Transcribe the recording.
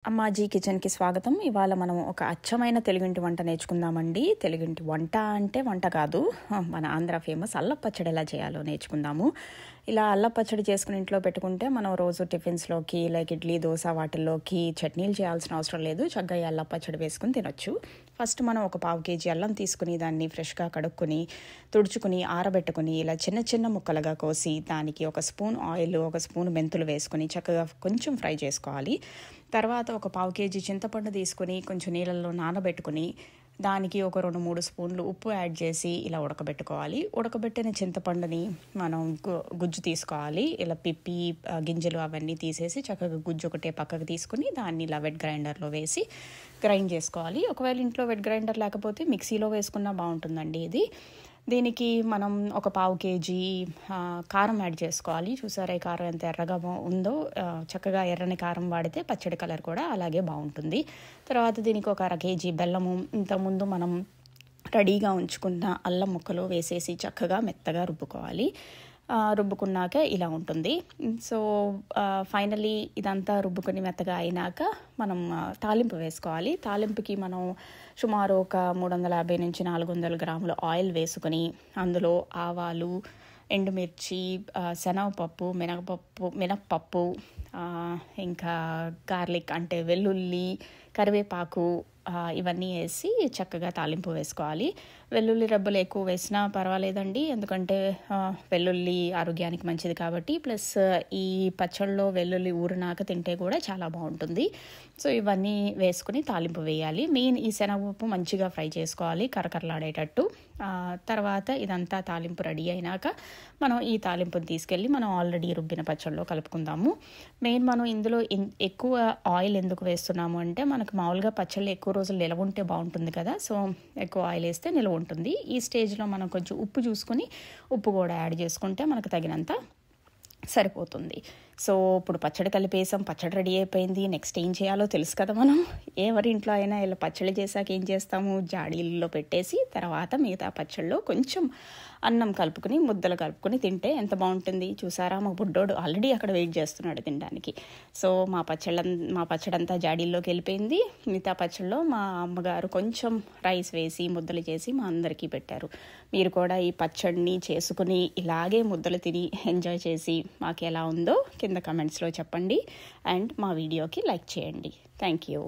అమ్మాజీ కిచెన్‌కి స్వాగతం. ఇవాళ మనం ఒక అచ్చమైన తెలుగింటి వంట నేర్చుకుందామండి. తెలుగింటి వంట అంటే వంట కాదు. మన ఆంధ్ర ఫేమస్ అల్లం పచ్చడి ఎలా చేయాలో నేర్చుకుందాము. ఇలా అల్లం పచ్చడి చేసుకుని ఇంట్లో పెట్టుకుంటే మనం రోజు టిఫిన్స్‌లోకి లైక్ ఇడ్లీ, దోస వాటిల్లోకి చట్నీలు చేయాల్సిన అవసరం లేదు. చక్కగా ఈ అల్లం పచ్చడి వేసుకుని తినొచ్చు. ఫస్ట్ మనం ఒక పావు కేజీ అల్లం తీసుకుని దాన్ని ఫ్రెష్‌గా కడుక్కొని, తుడుచుకుని, ఆరబెట్టుకుని ఇలా చిన్న చిన్న ముక్కలుగా కోసి దానికి ఒక స్పూన్ ఆయిల్, ఒక స్పూన్ మెంతులు వేసుకుని చక్కగా కొంచెం ఫ్రై చేసుకోవాలి. తర్వాత ఒక పావు కేజీ చింతపండు తీసుకుని కొంచెం నీళ్ళల్లో నానబెట్టుకుని దానికి ఒక 2-3 స్పూన్లు ఉప్పు యాడ్ చేసి ఇలా ఉడకబెట్టుకోవాలి. ఉడకబెట్టిన చింతపండుని మనం గుజ్జు తీసుకోవాలి. ఇలా పిప్పి గింజలు అవన్నీ తీసేసి చక్కగా గుజ్జు ఒకటే పక్కకు తీసుకుని దాన్ని ఇలా వెట్ గ్రైండర్లో వేసి గ్రైండ్ చేసుకోవాలి. ఒకవేళ ఇంట్లో వెట్ గ్రైండర్ లేకపోతే మిక్సీలో వేసుకున్నా బాగుంటుందండి ఇది. దీనికి మనం ఒక పావు కేజీ కారం యాడ్ చేసుకోవాలి. చూసారా ఈ కారం ఎంత ఎర్రగా ఉందో. చక్కగా ఎర్రని కారం వాడితే పచ్చడి కలర్ కూడా అలాగే బాగుంటుంది. తర్వాత దీనికి ఒక 1/2 కేజీ బెల్లము, ఇంతకుముందు మనం రెడీగా ఉంచుకున్న అల్లం ముక్కలు వేసేసి చక్కగా మెత్తగా రుబ్బుకోవాలి. రుబ్బుకున్నాక ఇలా ఉంటుంది. సో ఫైనలీ ఇదంతా రుబ్బుకొని మెత్తగా అయినాక మనం తాలింపు వేసుకోవాలి. తాలింపుకి మనం సుమారు ఒక 350-400 గ్రాముల ఆయిల్ వేసుకొని అందులో ఆవాలు, ఎండుమిర్చి, శనగపప్పు, మినప్పప్పు, ఇంకా గార్లిక్ అంటే వెల్లుల్లి, కరివేపాకు ఇవన్నీ వేసి చక్కగా తాలింపు వేసుకోవాలి. వెల్లుల్లి రెబ్బలు ఎక్కువ వేసినా పర్వాలేదండి, ఎందుకంటే వెల్లుల్లి ఆరోగ్యానికి మంచిది కాబట్టి. ప్లస్ ఈ పచ్చళ్ళలో వెల్లుల్లి ఊరినాక తింటే కూడా చాలా బాగుంటుంది. సో ఇవన్నీ వేసుకుని తాలింపు వేయాలి. మెయిన్ ఈ శనగపప్పు మంచిగా ఫ్రై చేసుకోవాలి కరకరలాడేటట్టు. తర్వాత ఇదంతా తాలింపు రెడీ అయినాక మనం ఈ తాలింపుని తీసుకెళ్ళి మనం ఆల్రెడీ రుబ్బిన పచ్చళ్ళలో కలుపుకుందాము. మెయిన్ మనం ఇందులో ఎక్కువ ఆయిల్ ఎందుకు వేస్తున్నాము అంటే మనకు మామూలుగా పచ్చళ్ళు ఎక్కువ రోజులు నిలవ ఉంటే బాగుంటుంది కదా. సో ఎక్కువ ఆయిల్ వేస్తే నిలవ ఉంటుంది. ఈ స్టేజ్లో మనం కొంచెం ఉప్పు చూసుకుని ఉప్పు కూడా యాడ్ చేసుకుంటే మనకు తగినంత సరిపోతుంది. సో ఇప్పుడు పచ్చడి కలిపేసాం, పచ్చడి రెడీ అయిపోయింది. నెక్స్ట్ ఏం చేయాలో తెలుసు కదా. మనం ఎవరి ఇంట్లో అయినా ఇలా పచ్చడి చేశాక ఏం చేస్తాము, జాడీల్లో పెట్టేసి తర్వాత మిగతా పచ్చడిలో కొంచెం అన్నం కలుపుకుని ముద్దలు కలుపుకొని తింటే ఎంత బాగుంటుంది. చూసారా మా బుడ్డోడు ఆల్రెడీ అక్కడ వెయిట్ చేస్తున్నాడు తినడానికి. సో మా పచ్చడంతా జాడీల్లోకి వెళ్ళిపోయింది. మిగతా పచ్చడిలో మా అమ్మగారు కొంచెం రైస్ వేసి ముద్దలు చేసి మా అందరికీ పెట్టారు. మీరు కూడా ఈ పచ్చడిని చేసుకుని ఇలాగే ముద్దలు తిని ఎంజాయ్ చేసి మాకు ఎలా ఉందో కింద కమెంట్స్లో చెప్పండి. అండ్ మా వీడియోకి లైక్ చేయండి. Thank you.